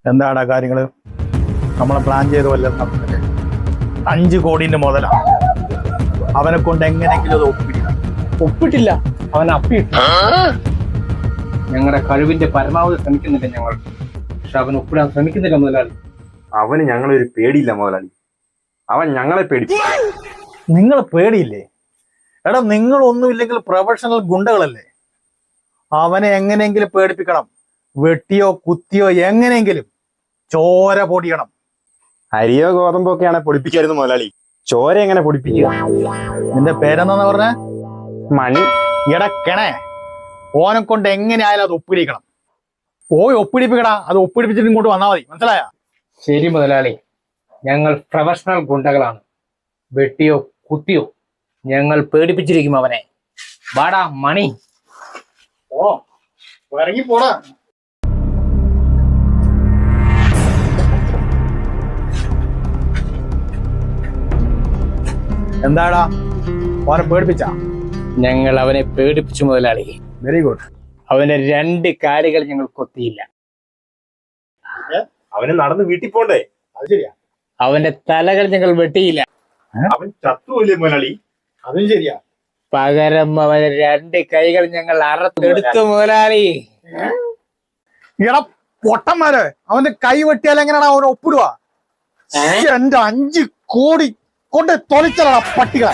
എന്താടാ കാര്യങ്ങള്? നമ്മളെ പ്ലാൻ ചെയ്ത വല്ലതും നടന്നില്ലേ? 5 കോടിന്റെ മുതലാണ്. അവനെ കൊണ്ട് എങ്ങനെയെങ്കിലും അത് ഒപ്പിട്ടില്ല, അവൻ അപ്പിട്ടു. ഞങ്ങളുടെ കഴിവിന്റെ പരമാവധി ശ്രമിക്കുന്നില്ല ഞങ്ങൾ, പക്ഷെ അവൻ ഒപ്പിടാൻ ശ്രമിക്കുന്നില്ല മുതലാളി. അവന് ഞങ്ങളൊരു പേടിയില്ല മുതലാളി, അവൻ ഞങ്ങളെ പേടി. നിങ്ങൾ പേടിയില്ലേ? എടാ, നിങ്ങളൊന്നുമില്ലെങ്കിൽ പ്രൊഫഷണൽ ഗുണ്ടകളല്ലേ. അവനെ എങ്ങനെയെങ്കിലും പേടിപ്പിക്കണം. വെട്ടിയോ കുത്തിയോ എങ്ങനെയെങ്കിലും ചോര പൊടിയണം. അരിയോ ഗോതമ്പോ ഒക്കെയാണ് പൊടിപ്പിക്കായിരുന്നു മുതലാളി, ചോര എങ്ങനെ പൊടിപ്പിക്കുക? നിന്റെ പേരെന്താന്ന് പറഞ്ഞ? മണി. ഇടക്കണേ, ഓനെ കൊണ്ട് എങ്ങനെയായാലും അത് ഒപ്പിടിക്കണം. പോയി ഒപ്പിടിപ്പിക്കടാ. അത് ഒപ്പിടിപ്പിച്ചിട്ട് ഇങ്ങോട്ട് വന്നാൽ മതി, മനസ്സിലായ? ശരി മുതലാളി, ഞങ്ങൾ പ്രൊഫഷണൽ ഗുണ്ടകളാണ്. വെട്ടിയോ കുത്തിയോ ഞങ്ങൾ പേടിപ്പിച്ചിരിക്കും അവനെ. വാടാ മണി. ഓ, ഇറങ്ങി പോടാ. എന്താടാ, ഓനെ പേടിപ്പിച്ച? ഞങ്ങൾ അവനെ പേടിപ്പിച്ചു മുതലാളി. Very good. അവന്റെ 2 കാലുകൾ ഞങ്ങൾ കൊത്തിയില്ല. അവന് നടന്ന് വീട്ടിൽ പോണ്ടേ? അത് ശരിയാ. അവന്റെ തലകൾ ഞങ്ങൾ വെട്ടിയില്ല. അവൻ ചത്തുപോയില്ലേ മുതലാളി? അതും ശരിയാ. പകരം അവന്റെ 2 കൈകൾ ഞങ്ങൾ അറുത്തെടുത്തു മുതലാളി. എടാ പൊട്ടന്മാരെ, അവന്റെ കൈ വെട്ടിയാൽ എങ്ങനെയാണ് അവനെ ഒപ്പിടുക? എന്റെ 5 കോടി കൊണ്ട് തൊലിച്ചടാ പട്ടികളെ.